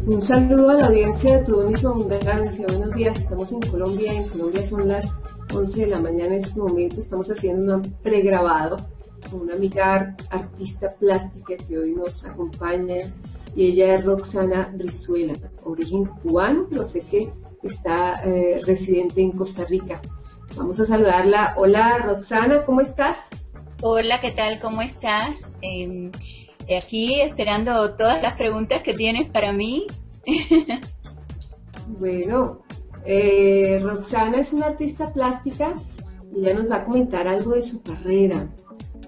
Un saludo a la audiencia de Tu Don y Su Abundancia. Buenos días, estamos en Colombia. En Colombia son las 11 de la mañana en este momento. Estamos haciendo un pregrabado con una amiga artista plástica que hoy nos acompaña. Y ella es Roxana Brizuela, origen cubano, pero sé que está residente en Costa Rica. Vamos a saludarla. Hola Roxana, ¿cómo estás? Hola, ¿qué tal? ¿Cómo estás? Aquí esperando todas las preguntas que tienes para mí. Bueno, Roxana es una artista plástica y ella nos va a comentar algo de su carrera.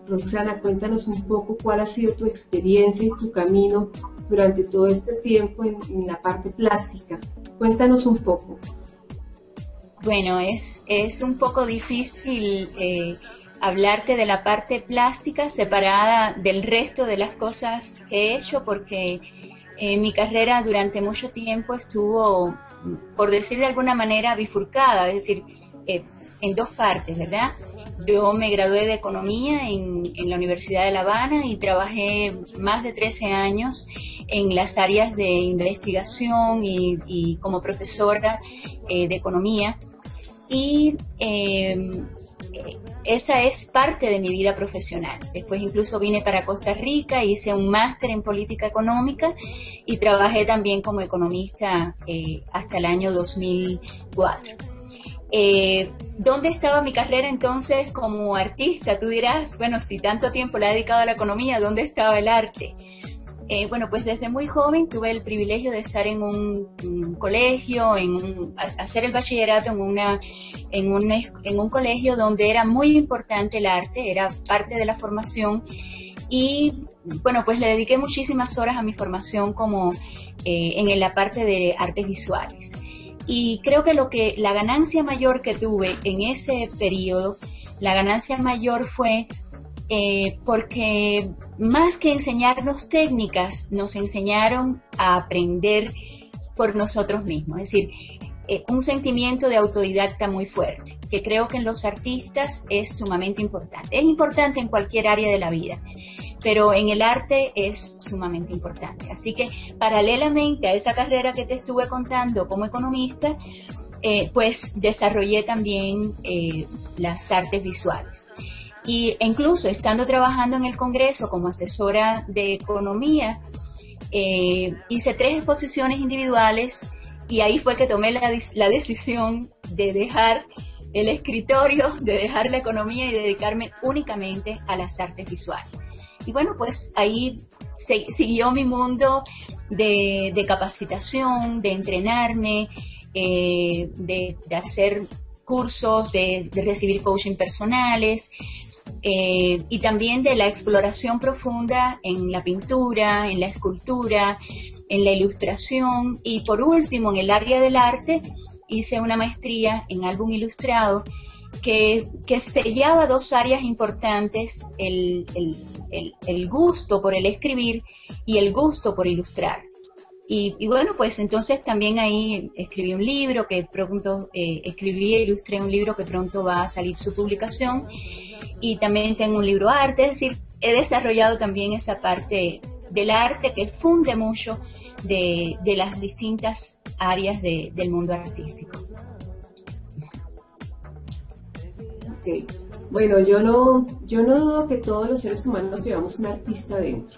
Roxana, cuéntanos un poco cuál ha sido tu experiencia y tu camino durante todo este tiempo en la parte plástica. Cuéntanos un poco. Bueno, es un poco difícil hablarte de la parte plástica separada del resto de las cosas que he hecho, porque mi carrera durante mucho tiempo estuvo, por decir de alguna manera, bifurcada, es decir, en dos partes, ¿verdad? Yo me gradué de Economía en la Universidad de La Habana y trabajé más de 13 años en las áreas de investigación y como profesora de Economía. Y esa es parte de mi vida profesional. Después incluso vine para Costa Rica, hice un máster en política económica y trabajé también como economista hasta el año 2004. ¿Dónde estaba mi carrera entonces como artista? Tú dirás, bueno, si tanto tiempo le he dedicado a la economía, ¿dónde estaba el arte? Bueno, pues desde muy joven tuve el privilegio de estar en un colegio, hacer el bachillerato en un colegio donde era muy importante el arte, era parte de la formación y bueno, pues le dediqué muchísimas horas a mi formación como en la parte de artes visuales. Y creo que la ganancia mayor que tuve en ese periodo, la ganancia mayor fue porque más que enseñarnos técnicas, nos enseñaron a aprender por nosotros mismos. Es decir, un sentimiento de autodidacta muy fuerte, que creo que en los artistas es sumamente importante. Es importante en cualquier área de la vida, pero en el arte es sumamente importante. Así que paralelamente a esa carrera que te estuve contando como economista, pues desarrollé también las artes visuales. Y incluso estando trabajando en el Congreso como asesora de economía, hice 3 exposiciones individuales y ahí fue que tomé la decisión de dejar el escritorio, de dejar la economía y dedicarme únicamente a las artes visuales. Y bueno, pues ahí siguió mi mundo de capacitación, de entrenarme, de hacer cursos, de recibir coaching personales, y también de la exploración profunda en la pintura, en la escultura, en la ilustración y por último en el área del arte hice una maestría en álbum ilustrado que sellaba 2 áreas importantes, el gusto por el escribir y el gusto por ilustrar. Y bueno, pues entonces también ahí escribí un libro que pronto, escribí e ilustré un libro que pronto va a salir su publicación y también tengo un libro arte, es decir, he desarrollado también esa parte del arte que funde mucho de las distintas áreas del mundo artístico. Okay. Bueno, yo no dudo que todos los seres humanos llevamos un artista dentro.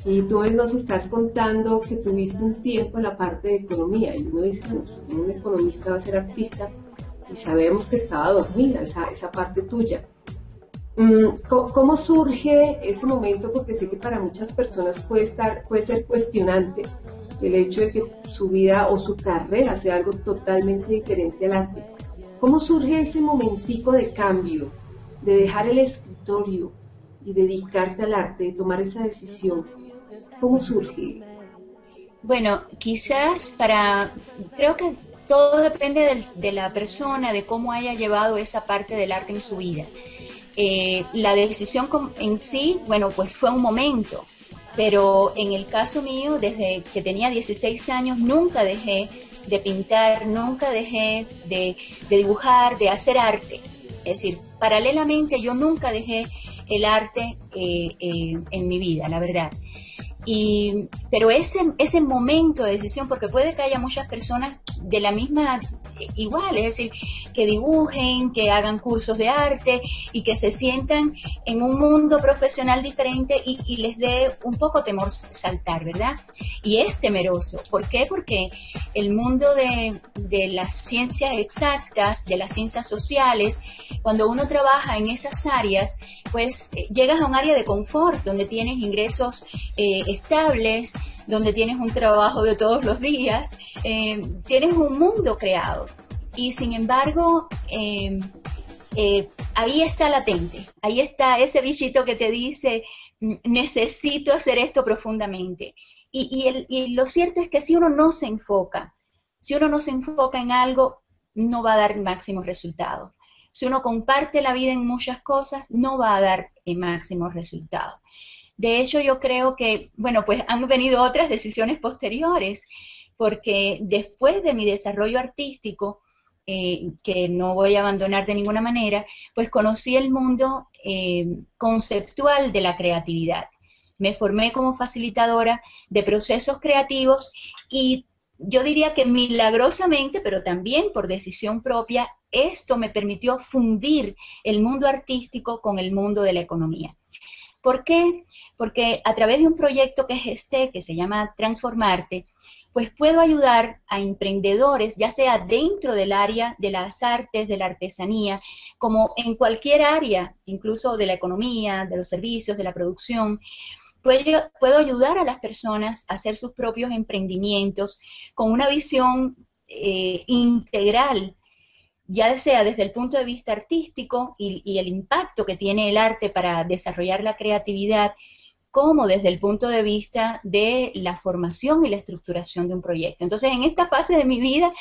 Y tú nos estás contando que tuviste un tiempo en la parte de economía y uno dice, bueno, como un economista va a ser artista y sabemos que estaba dormida esa parte tuya. ¿Cómo surge ese momento? Porque sé que para muchas personas puede ser cuestionante el hecho de que su vida o su carrera sea algo totalmente diferente al arte. ¿Cómo surge ese momentico de cambio, de dejar el escritorio y dedicarte al arte, de tomar esa decisión? ¿Cómo surge? Bueno, quizás creo que todo depende de la persona, de cómo haya llevado esa parte del arte en su vida. La decisión en sí, bueno, pues fue un momento, pero en el caso mío, desde que tenía 16 años, nunca dejé de pintar, nunca dejé de dibujar, de hacer arte. Es decir, paralelamente yo nunca dejé el arte en mi vida, la verdad. Pero ese momento de decisión, porque puede que haya muchas personas de la misma, igual, es decir, que dibujen, que hagan cursos de arte y que se sientan en un mundo profesional diferente y les dé un poco temor saltar, ¿verdad? Y es temeroso. ¿Por qué? Porque el mundo de las ciencias exactas, de las ciencias sociales, cuando uno trabaja en esas áreas, pues llegas a un área de confort, donde tienes ingresos estables, donde tienes un trabajo de todos los días, tienes un mundo creado. Y sin embargo, ahí está latente, ahí está ese bichito que te dice, necesito hacer esto profundamente. Y lo cierto es que si uno no se enfoca en algo, no va a dar máximos resultados. Si uno comparte la vida en muchas cosas, no va a dar máximos resultados. De hecho, yo creo que, bueno, pues han venido otras decisiones posteriores, porque después de mi desarrollo artístico, que no voy a abandonar de ninguna manera, pues conocí el mundo conceptual de la creatividad. Me formé como facilitadora de procesos creativos y yo diría que milagrosamente, pero también por decisión propia, esto me permitió fundir el mundo artístico con el mundo de la economía. ¿Por qué? Porque a través de un proyecto que gesté, que se llama Transformarte, pues puedo ayudar a emprendedores, ya sea dentro del área de las artes, de la artesanía, como en cualquier área, incluso de la economía, de los servicios, de la producción. Puedo ayudar a las personas a hacer sus propios emprendimientos con una visión integral, ya sea desde el punto de vista artístico y el impacto que tiene el arte para desarrollar la creatividad, como desde el punto de vista de la formación y la estructuración de un proyecto. Entonces, en esta fase de mi vida,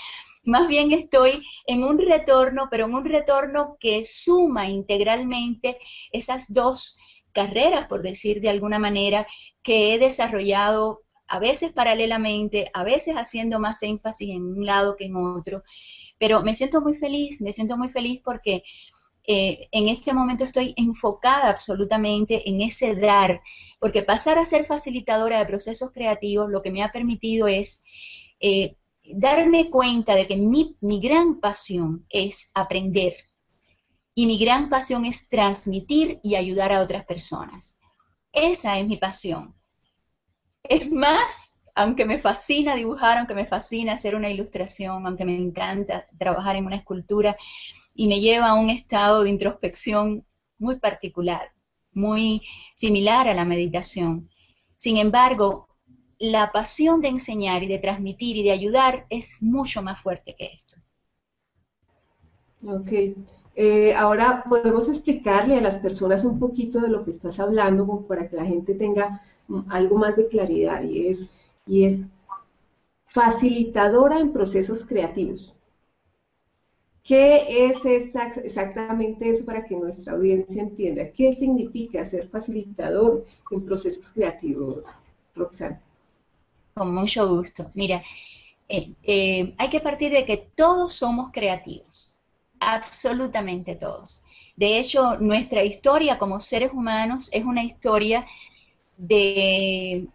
más bien estoy en un retorno, pero en un retorno que suma integralmente esas dos carreras, por decir de alguna manera, que he desarrollado a veces paralelamente, a veces haciendo más énfasis en un lado que en otro. Pero me siento muy feliz porque en este momento estoy enfocada absolutamente en ese dar, porque pasar a ser facilitadora de procesos creativos lo que me ha permitido es darme cuenta de que mi gran pasión es aprender y mi gran pasión es transmitir y ayudar a otras personas. Esa es mi pasión. Es más, aunque me fascina dibujar, aunque me fascina hacer una ilustración, aunque me encanta trabajar en una escultura, y me lleva a un estado de introspección muy particular, muy similar a la meditación. Sin embargo, la pasión de enseñar y de transmitir y de ayudar es mucho más fuerte que esto. Ok. Ahora podemos explicarle a las personas un poquito de lo que estás hablando, como para que la gente tenga algo más de claridad, y es facilitadora en procesos creativos. ¿Qué es exactamente eso para que nuestra audiencia entienda? ¿Qué significa ser facilitador en procesos creativos, Roxana? Con mucho gusto. Mira, hay que partir de que todos somos creativos, absolutamente todos. De hecho, nuestra historia como seres humanos es una historia de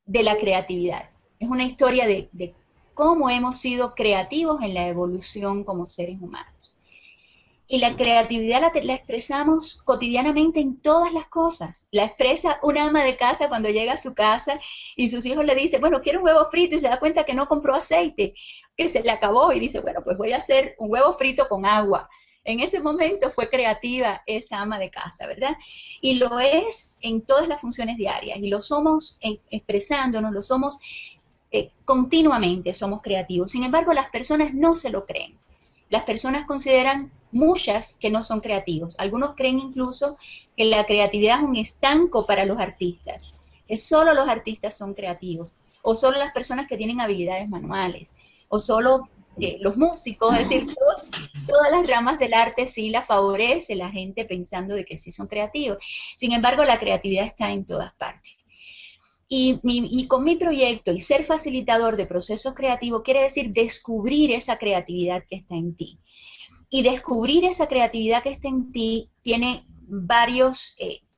la creatividad. Es una historia de cómo hemos sido creativos en la evolución como seres humanos. Y la creatividad la expresamos cotidianamente en todas las cosas. La expresa una ama de casa cuando llega a su casa y sus hijos le dicen, bueno, quiero un huevo frito, y se da cuenta que no compró aceite, que se le acabó, y dice, bueno, pues voy a hacer un huevo frito con agua. En ese momento fue creativa esa ama de casa, ¿verdad? Y lo es en todas las funciones diarias, y lo somos expresándonos, lo somos continuamente, somos creativos. Sin embargo, las personas no se lo creen. Las personas consideran muchas que no son creativos. Algunos creen incluso que la creatividad es un estanco para los artistas, que solo los artistas son creativos, o solo las personas que tienen habilidades manuales, o solo los músicos, es decir, todas las ramas del arte sí la favorece la gente pensando de que sí son creativos. Sin embargo, la creatividad está en todas partes. Y con mi proyecto y ser facilitador de procesos creativos quiere decir descubrir esa creatividad que está en ti. Y descubrir esa creatividad que está en ti tiene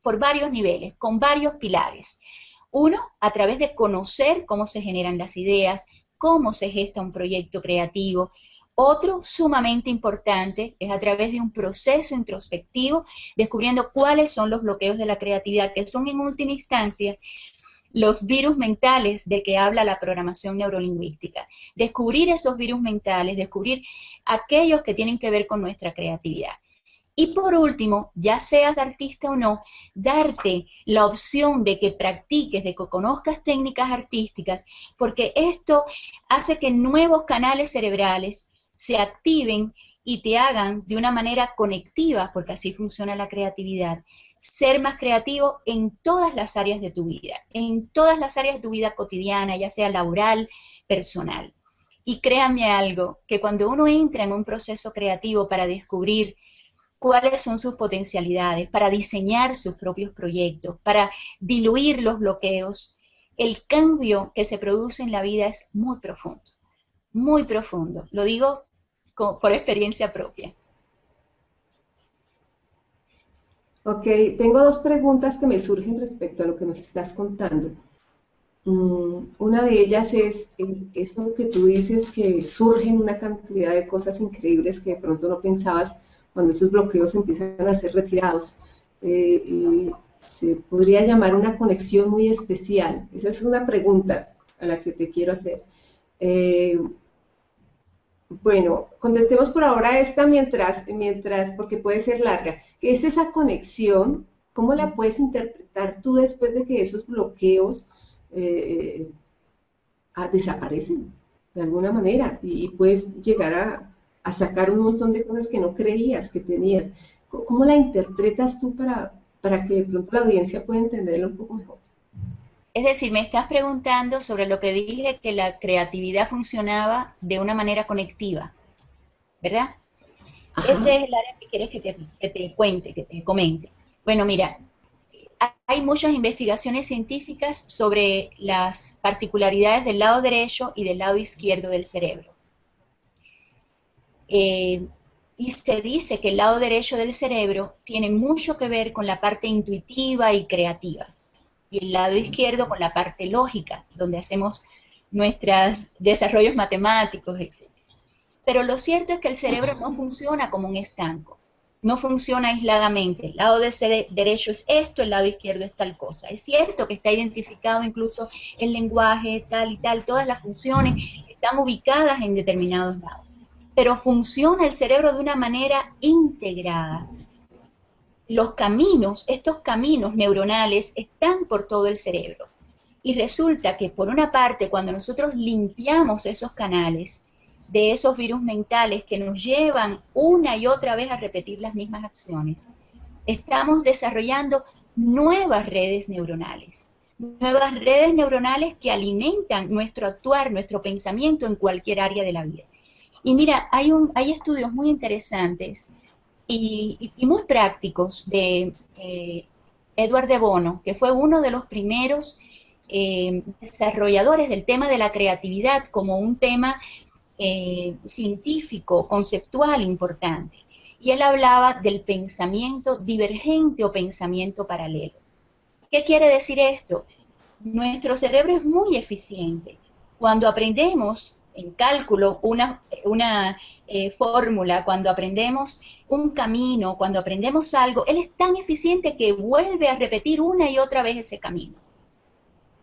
por varios niveles, con varios pilares. Uno, a través de conocer cómo se generan las ideas, cómo se gesta un proyecto creativo. Otro, sumamente importante, es a través de un proceso introspectivo, descubriendo cuáles son los bloqueos de la creatividad, que son en última instancia los virus mentales de que habla la programación neurolingüística. Descubrir esos virus mentales, descubrir aquellos que tienen que ver con nuestra creatividad. Y por último, ya seas artista o no, darte la opción de que practiques, de que conozcas técnicas artísticas, porque esto hace que nuevos canales cerebrales se activen y te hagan de una manera conectiva, porque así funciona la creatividad, ser más creativo en todas las áreas de tu vida, en todas las áreas de tu vida cotidiana, ya sea laboral, personal. Y créanme algo, que cuando uno entra en un proceso creativo para descubrir cuáles son sus potencialidades, para diseñar sus propios proyectos, para diluir los bloqueos, el cambio que se produce en la vida es muy profundo, muy profundo. Lo digo por experiencia propia. Ok, tengo dos preguntas que me surgen respecto a lo que nos estás contando. Una de ellas es eso que tú dices que surgen una cantidad de cosas increíbles que de pronto no pensabas cuando esos bloqueos empiezan a ser retirados. Se podría llamar una conexión muy especial. Esa es una pregunta a la que te quiero hacer. Eh, bueno, contestemos por ahora esta mientras, porque puede ser larga. ¿Qué es esa conexión? ¿Cómo la puedes interpretar tú después de que esos bloqueos eh, desaparecen de alguna manera y puedes llegar a sacar un montón de cosas que no creías que tenías? ¿Cómo la interpretas tú para que de pronto la audiencia pueda entenderla un poco mejor? Es decir, me estás preguntando sobre lo que dije, que la creatividad funcionaba de una manera conectiva, ¿verdad? Ese Ajá. es el área que quieres que te cuente, que te comente. Bueno, mira, hay muchas investigaciones científicas sobre las particularidades del lado derecho y del lado izquierdo del cerebro. Eh, y se dice que el lado derecho del cerebro tiene mucho que ver con la parte intuitiva y creativa, y el lado izquierdo con la parte lógica, donde hacemos nuestros desarrollos matemáticos, etc. Pero lo cierto es que el cerebro no funciona como un estanco, no funciona aisladamente. El lado derecho es esto, el lado izquierdo es tal cosa. Es cierto que está identificado incluso el lenguaje, tal y tal, todas las funciones están ubicadas en determinados lados, pero funciona el cerebro de una manera integrada. Los caminos, estos caminos neuronales están por todo el cerebro. Y resulta que por una parte, cuando nosotros limpiamos esos canales de esos virus mentales que nos llevan una y otra vez a repetir las mismas acciones, estamos desarrollando nuevas redes neuronales que alimentan nuestro actuar, nuestro pensamiento en cualquier área de la vida. Y mira, hay estudios muy interesantes y muy prácticos de Edward de Bono, que fue uno de los primeros desarrolladores del tema de la creatividad como un tema científico, conceptual importante. Y él hablaba del pensamiento divergente o pensamiento paralelo. ¿Qué quiere decir esto? Nuestro cerebro es muy eficiente. Cuando aprendemos en cálculo una fórmula, cuando aprendemos un camino, cuando aprendemos algo, él es tan eficiente que vuelve a repetir una y otra vez ese camino.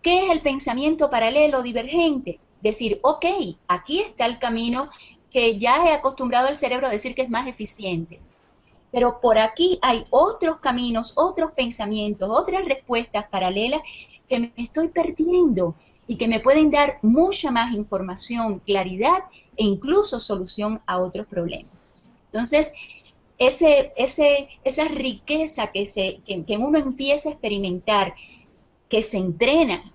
¿Qué es el pensamiento paralelo divergente? Decir, ok, aquí está el camino que ya he acostumbrado al cerebro a decir que es más eficiente, pero por aquí hay otros caminos, otros pensamientos, otras respuestas paralelas que me estoy perdiendo y que me pueden dar mucha más información, claridad e incluso solución a otros problemas. Entonces, esa riqueza que uno empieza a experimentar, que se entrena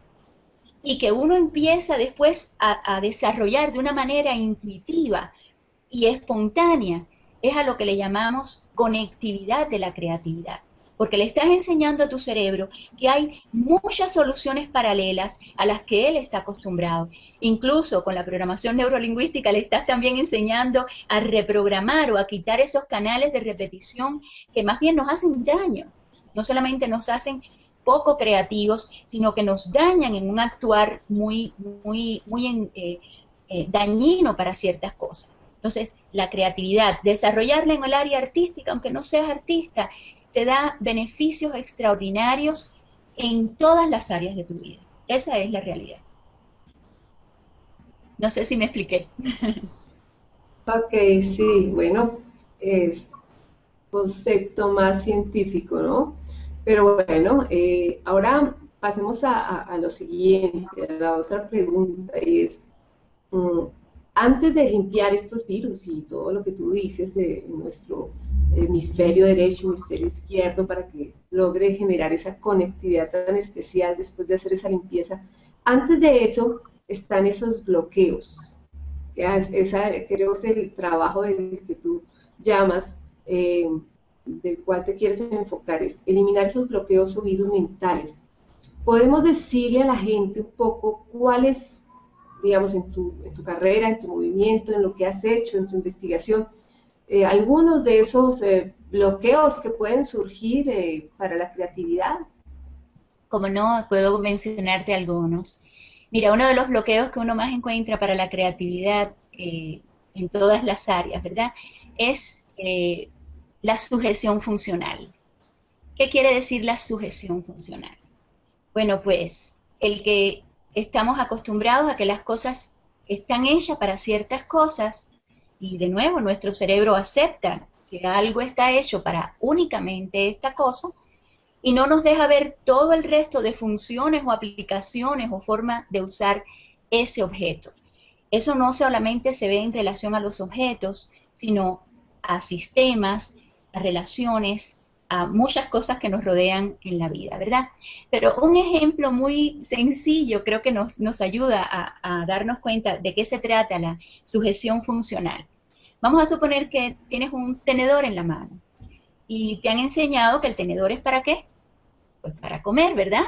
y que uno empieza después a desarrollar de una manera intuitiva y espontánea, es a lo que le llamamos conectividad de la creatividad. Porque le estás enseñando a tu cerebro que hay muchas soluciones paralelas a las que él está acostumbrado. Incluso con la programación neurolingüística le estás también enseñando a reprogramar o a quitar esos canales de repetición que más bien nos hacen daño. No solamente nos hacen poco creativos, sino que nos dañan en un actuar dañino para ciertas cosas. Entonces, la creatividad, desarrollarla en el área artística, aunque no seas artista, te da beneficios extraordinarios en todas las áreas de tu vida. Esa es la realidad. No sé si me expliqué. Ok, sí, bueno, es concepto más científico, ¿no? Pero bueno, ahora pasemos a lo siguiente, a la otra pregunta, y es, mm, antes de limpiar estos virus y todo lo que tú dices de nuestro hemisferio derecho, hemisferio izquierdo, para que logre generar esa conectividad tan especial después de hacer esa limpieza, antes de eso están esos bloqueos. Ya, esa creo es el trabajo del que tú llamas, del cual te quieres enfocar, es eliminar esos bloqueos o virus mentales. Podemos decirle a la gente un poco cuáles, digamos, en tu carrera, en tu movimiento, en lo que has hecho, en tu investigación, algunos de esos bloqueos que pueden surgir para la creatividad. Como no, puedo mencionarte algunos. Mira, uno de los bloqueos que uno más encuentra para la creatividad en todas las áreas, ¿verdad? Es la sujeción funcional. ¿Qué quiere decir la sujeción funcional? Bueno, pues el que estamos acostumbrados a que las cosas están hechas para ciertas cosas y de nuevo nuestro cerebro acepta que algo está hecho para únicamente esta cosa y no nos deja ver todo el resto de funciones o aplicaciones o forma de usar ese objeto. Eso no solamente se ve en relación a los objetos, sino a sistemas, a relaciones, a muchas cosas que nos rodean en la vida, ¿verdad? Pero un ejemplo muy sencillo creo que nos ayuda a darnos cuenta de qué se trata la sujeción funcional. Vamos a suponer que tienes un tenedor en la mano y te han enseñado que el tenedor es ¿para qué? Pues para comer, ¿verdad?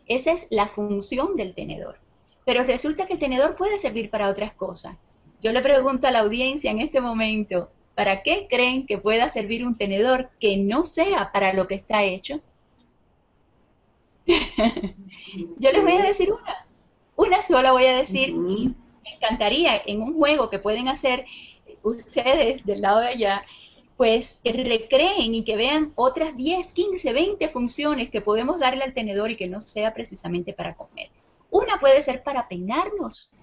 Esa es la función del tenedor. Pero resulta que el tenedor puede servir para otras cosas. Yo le pregunto a la audiencia en este momento, ¿para qué creen que pueda servir un tenedor que no sea para lo que está hecho? Yo les voy a decir una sola voy a decir, y Ujú. me encantaría en un juego que pueden hacer ustedes del lado de allá, pues que recreen y que vean otras 10, 15, 20 funciones que podemos darle al tenedor y que no sea precisamente para comer. Una puede ser para peinarnos,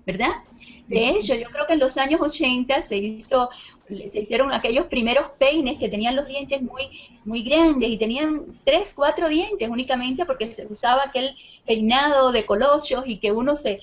¿verdad? De hecho, yo creo que en los años 80 se hicieron aquellos primeros peines que tenían los dientes muy grandes y tenían 3, 4 dientes únicamente porque se usaba aquel peinado de colochos y que uno se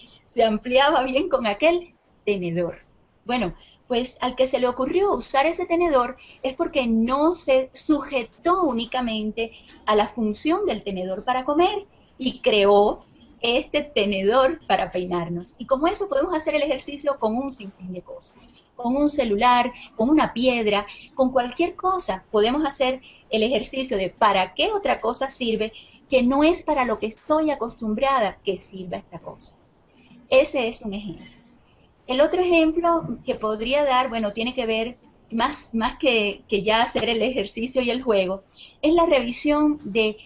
ampliaba bien con aquel tenedor. Bueno, pues al que se le ocurrió usar ese tenedor es porque no se sujetó únicamente a la función del tenedor para comer y creó este tenedor para peinarnos. Y como eso podemos hacer el ejercicio con un sinfín de cosas. Con un celular, con una piedra, con cualquier cosa podemos hacer el ejercicio de para qué otra cosa sirve que no es para lo que estoy acostumbrada que sirva esta cosa. Ese es un ejemplo. El otro ejemplo que podría dar, bueno, tiene que ver más que ya hacer el ejercicio y el juego, es la revisión de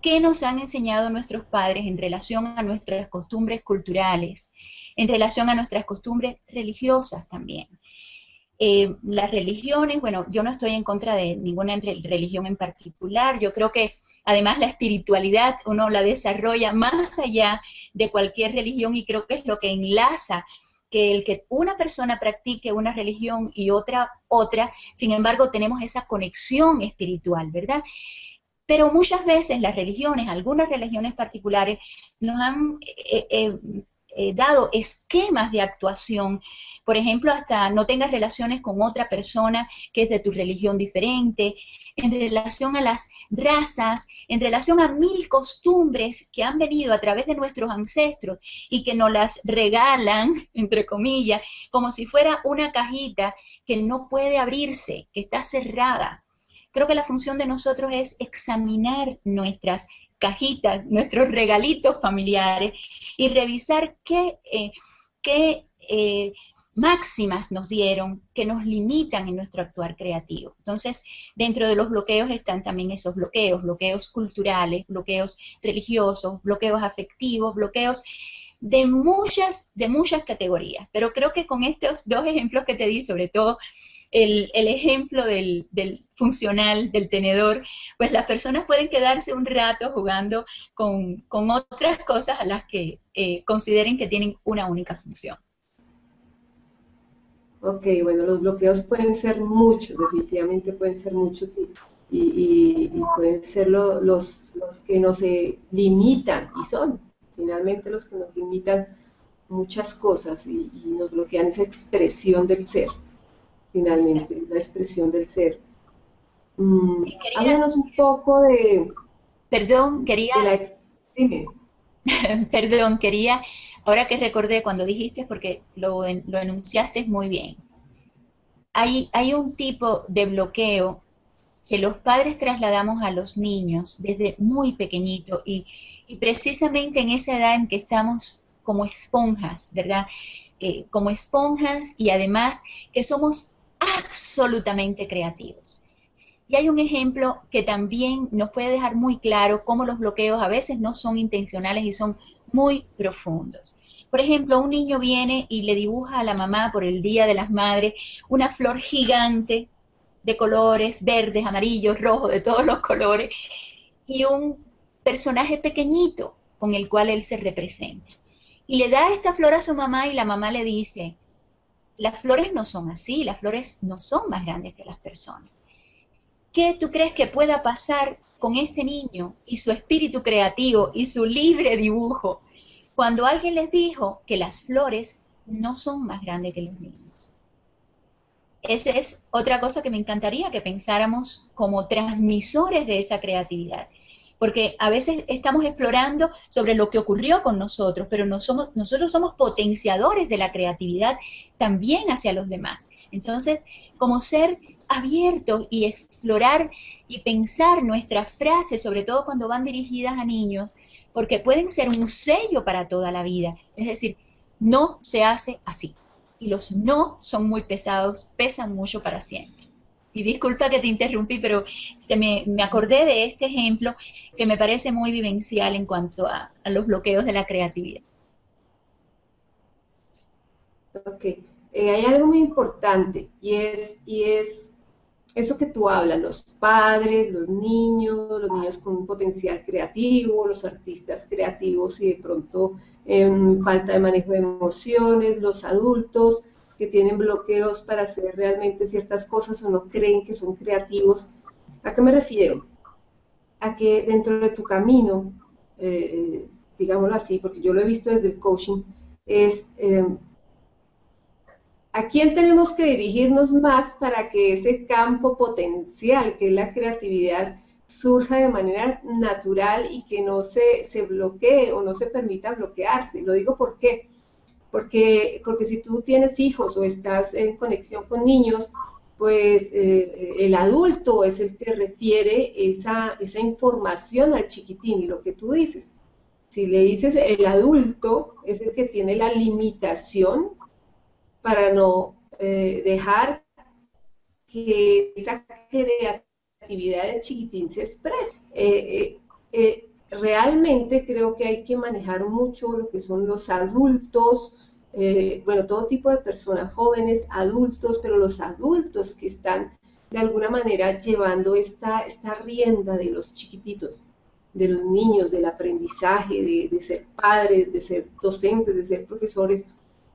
qué nos han enseñado nuestros padres en relación a nuestras costumbres culturales, en relación a nuestras costumbres religiosas también. Las religiones, bueno, yo no estoy en contra de ninguna religión en particular, yo creo que además la espiritualidad uno la desarrolla más allá de cualquier religión y creo que es lo que enlaza que el que una persona practique una religión y otra, sin embargo tenemos esa conexión espiritual, ¿verdad? Pero muchas veces las religiones, algunas religiones particulares, nos han dado esquemas de actuación. Por ejemplo, hasta no tengas relaciones con otra persona que es de tu religión diferente, en relación a las razas, en relación a mil costumbres que han venido a través de nuestros ancestros y que nos las regalan, entre comillas, como si fuera una cajita que no puede abrirse, que está cerrada. Creo que la función de nosotros es examinar nuestras cajitas, nuestros regalitos familiares y revisar qué máximas nos dieron que nos limitan en nuestro actuar creativo. Entonces, dentro de los bloqueos están también esos bloqueos, bloqueos culturales, bloqueos religiosos, bloqueos afectivos, bloqueos de muchas categorías. Pero creo que con estos dos ejemplos que te di, sobre todo el ejemplo del funcional, del tenedor, pues las personas pueden quedarse un rato jugando con otras cosas a las que consideren que tienen una única función. Ok, bueno, los bloqueos pueden ser muchos, definitivamente pueden ser muchos y pueden ser los que nos limitan y son finalmente los que nos limitan muchas cosas y nos bloquean esa expresión del ser, finalmente, la expresión del ser. Quería, Háblanos un poco perdón, quería, de la... Dime. perdón, quería, ahora que recordé cuando dijiste, porque lo enunciaste muy bien. Hay un tipo de bloqueo que los padres trasladamos a los niños desde muy pequeñito y precisamente en esa edad en que estamos como esponjas, ¿verdad? Como esponjas y además que somos absolutamente creativos. Y hay un ejemplo que también nos puede dejar muy claro cómo los bloqueos a veces no son intencionales y son muy profundos. Por ejemplo, un niño viene y le dibuja a la mamá por el Día de las Madres una flor gigante de colores verdes, amarillos, rojos, de todos los colores, y un personaje pequeñito con el cual él se representa. Y le da esta flor a su mamá y la mamá le dice, las flores no son así, las flores no son más grandes que las personas. ¿Qué tú crees que pueda pasar con este niño y su espíritu creativo y su libre dibujo cuando alguien les dijo que las flores no son más grandes que los niños? Esa es otra cosa que me encantaría que pensáramos como transmisores de esa creatividad, porque a veces estamos explorando sobre lo que ocurrió con nosotros, pero nosotros somos potenciadores de la creatividad también hacia los demás. Entonces, como ser abiertos y explorar y pensar nuestras frases, sobre todo cuando van dirigidas a niños, porque pueden ser un sello para toda la vida. Es decir, no se hace así. Y los no son muy pesados, pesan mucho para siempre. Y disculpa que te interrumpí, pero me acordé de este ejemplo que me parece muy vivencial en cuanto a los bloqueos de la creatividad. Ok, hay algo muy importante y es eso que tú hablas, los padres, los niños con un potencial creativo, los artistas creativos y de pronto falta de manejo de emociones, los adultos que tienen bloqueos para hacer realmente ciertas cosas o no creen que son creativos. ¿A qué me refiero? A que dentro de tu camino, digámoslo así, porque yo lo he visto desde el coaching, es ¿a quién tenemos que dirigirnos más para que ese campo potencial, que es la creatividad, surja de manera natural y que no se bloquee o no se permita bloquearse? Lo digo porque si tú tienes hijos o estás en conexión con niños, pues el adulto es el que refiere esa información al chiquitín y lo que tú dices. Si le dices el adulto es el que tiene la limitación para no dejar que esa creatividad de chiquitín se exprese. Realmente creo que hay que manejar mucho lo que son los adultos, bueno, todo tipo de personas, jóvenes, adultos, pero los adultos que están de alguna manera llevando esta rienda de los chiquititos, de los niños, del aprendizaje, de ser padres, de ser docentes, de ser profesores,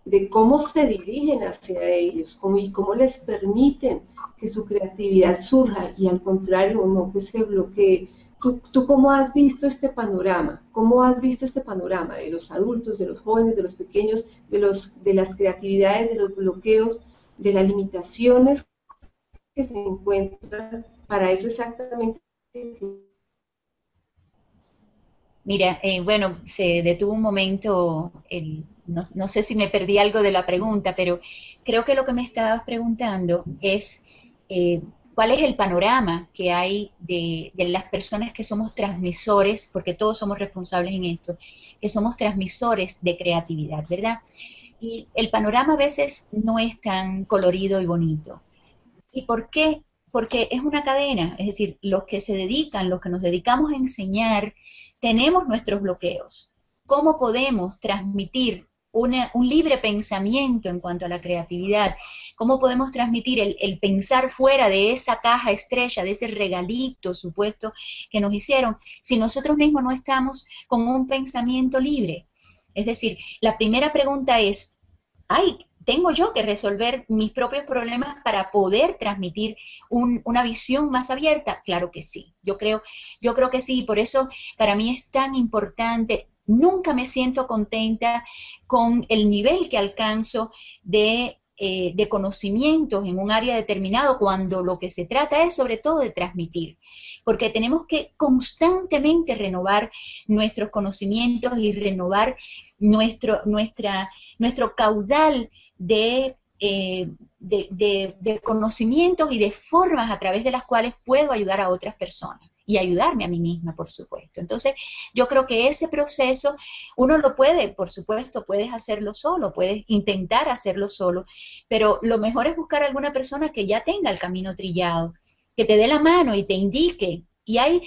de cómo se dirigen hacia ellos y cómo les permiten que su creatividad surja y al contrario, no que se bloquee. ¿Tú cómo has visto este panorama? ¿Cómo has visto este panorama de los adultos, de los jóvenes, de los pequeños, de las creatividades, de los bloqueos, de las limitaciones que se encuentran para eso exactamente? Mira, bueno, se detuvo un momento, no sé si me perdí algo de la pregunta, pero creo que lo que me estabas preguntando es cuál es el panorama que hay de las personas que somos transmisores, porque todos somos responsables en esto, que somos transmisores de creatividad, ¿verdad? Y el panorama a veces no es tan colorido y bonito. ¿Y por qué? Porque es una cadena, es decir, los que se dedican, los que nos dedicamos a enseñar, tenemos nuestros bloqueos. ¿Cómo podemos transmitir un libre pensamiento en cuanto a la creatividad? ¿Cómo podemos transmitir el pensar fuera de esa caja estrella, de ese regalito supuesto que nos hicieron, si nosotros mismos no estamos con un pensamiento libre? Es decir, la primera pregunta es, ay, ¿tengo yo que resolver mis propios problemas para poder transmitir una visión más abierta? Claro que sí, yo creo que sí, por eso para mí es tan importante. Nunca me siento contenta con el nivel que alcanzo de conocimientos en un área determinado, cuando lo que se trata es sobre todo de transmitir, porque tenemos que constantemente renovar nuestros conocimientos y renovar nuestro caudal de conocimientos y de formas a través de las cuales puedo ayudar a otras personas y ayudarme a mí misma, por supuesto. Entonces, yo creo que ese proceso uno lo puede, por supuesto, puedes hacerlo solo, puedes intentar hacerlo solo, pero lo mejor es buscar a alguna persona que ya tenga el camino trillado, que te dé la mano y te indique. Y hay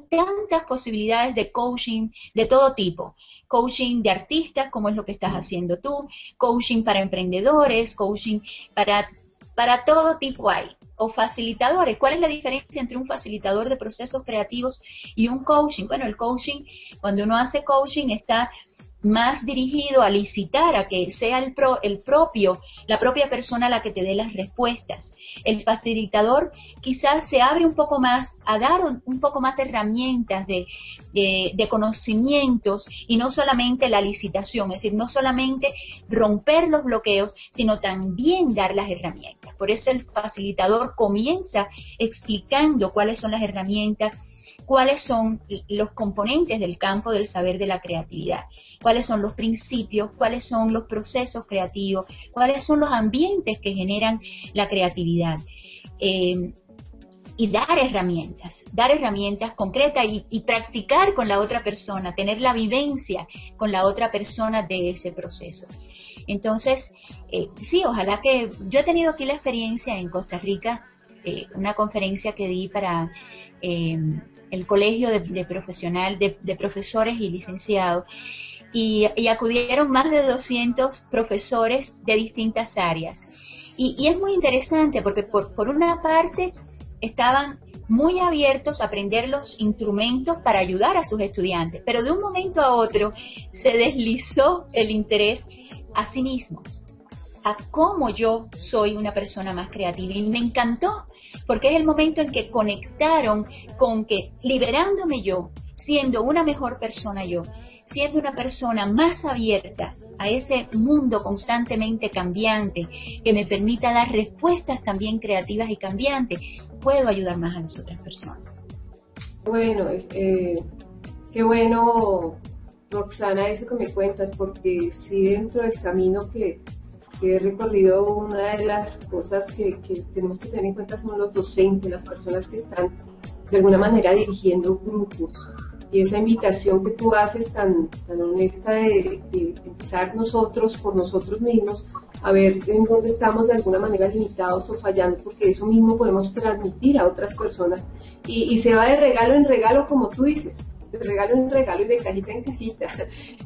tantas posibilidades de coaching de todo tipo. Coaching de artistas, como es lo que estás haciendo tú, coaching para emprendedores, coaching para todo tipo hay. O facilitadores. ¿Cuál es la diferencia entre un facilitador de procesos creativos y un coaching? Bueno, el coaching, cuando uno hace coaching, está más dirigido a licitar, a que sea la propia persona la que te dé las respuestas. El facilitador quizás se abre un poco más a dar un poco más de herramientas, de conocimientos, y no solamente la licitación, es decir, no solamente romper los bloqueos, sino también dar las herramientas. Por eso el facilitador comienza explicando cuáles son las herramientas, cuáles son los componentes del campo del saber de la creatividad, cuáles son los principios, cuáles son los procesos creativos, cuáles son los ambientes que generan la creatividad. Y dar herramientas concretas y practicar con la otra persona, tener la vivencia con la otra persona de ese proceso. Entonces, sí, ojalá que... Yo he tenido aquí la experiencia en Costa Rica, una conferencia que di para el colegio de profesores y licenciados, y acudieron más de 200 profesores de distintas áreas. Y es muy interesante porque por una parte estaban muy abiertos a aprender los instrumentos para ayudar a sus estudiantes, pero de un momento a otro se deslizó el interés a sí mismos, a cómo yo soy una persona más creativa, y me encantó, porque es el momento en que conectaron con que, liberándome yo, siendo una mejor persona yo, siendo una persona más abierta a ese mundo constantemente cambiante, que me permita dar respuestas también creativas y cambiantes, puedo ayudar más a las otras personas. Bueno, qué bueno, Roxana, eso que me cuentas, porque sí, dentro del camino que he recorrido, una de las cosas que tenemos que tener en cuenta son los docentes, las personas que están de alguna manera dirigiendo grupos. Y esa invitación que tú haces tan honesta de empezar nosotros por nosotros mismos, a ver en dónde estamos de alguna manera limitados o fallando, porque eso mismo podemos transmitir a otras personas. Y se va de regalo en regalo, como tú dices, de regalo en regalo y de cajita en cajita.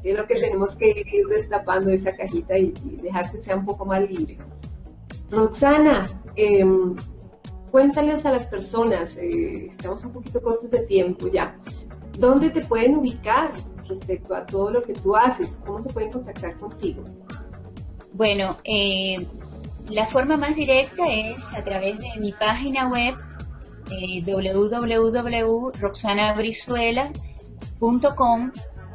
Es lo que tenemos que ir destapando esa cajita y dejar que sea un poco más libre. Roxana, cuéntales a las personas, estamos un poquito cortos de tiempo ya, ¿dónde te pueden ubicar respecto a todo lo que tú haces? ¿Cómo se pueden contactar contigo? Bueno, la forma más directa es a través de mi página web, www.roxanabrizuela.com,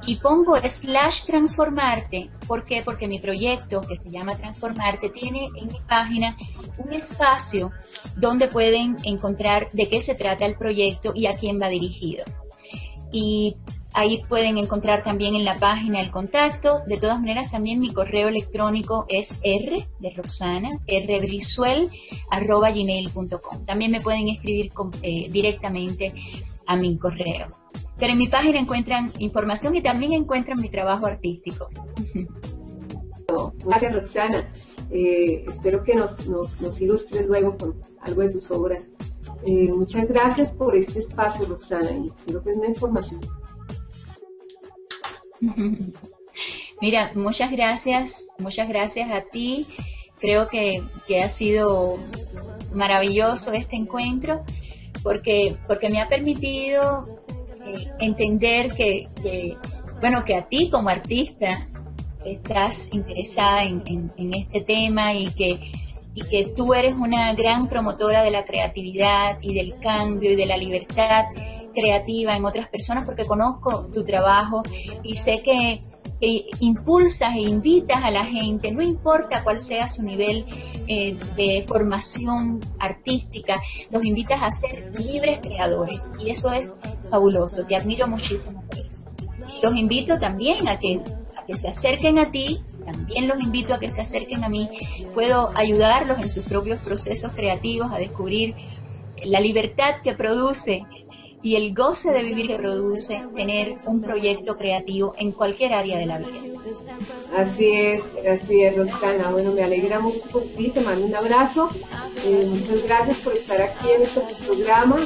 y pongo /transformarte. ¿Por qué? Porque mi proyecto, que se llama Transformarte, tiene en mi página un espacio donde pueden encontrar de qué se trata el proyecto y a quién va dirigido. Y ahí pueden encontrar también en la página el contacto. De todas maneras, también mi correo electrónico es de Roxana, rbrizuel@gmail.com. También me pueden escribir directamente a mi correo. Pero en mi página encuentran información y también encuentran mi trabajo artístico. Gracias, Roxana. Espero que nos ilustres luego con algo de tus obras. Muchas gracias por este espacio, Roxana, y creo que es una información. Mira, muchas gracias a ti. Creo que ha sido maravilloso este encuentro porque me ha permitido entender que a ti como artista estás interesada en este tema y que tú eres una gran promotora de la creatividad y del cambio y de la libertad creativa en otras personas, porque conozco tu trabajo y sé que impulsas e invitas a la gente, no importa cuál sea su nivel de formación artística, los invitas a ser libres creadores y eso es fabuloso, te admiro muchísimo por eso. Y los invito también a que se acerquen a ti, también los invito a que se acerquen a mí, puedo ayudarlos en sus propios procesos creativos a descubrir la libertad que produce y el goce de vivir que produce tener un proyecto creativo en cualquier área de la vida. Así es, Roxana. Bueno, me alegra mucho por ti, te mando un abrazo. Muchas gracias por estar aquí en este programa.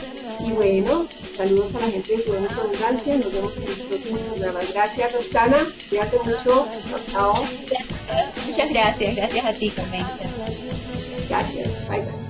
Y bueno, saludos a la gente de Buena Abundancia. Nos vemos en el próximo programa. Gracias, Roxana. Cuídate mucho. Chao. Muchas gracias. Gracias a ti, Carmenza. Gracias. Bye, bye.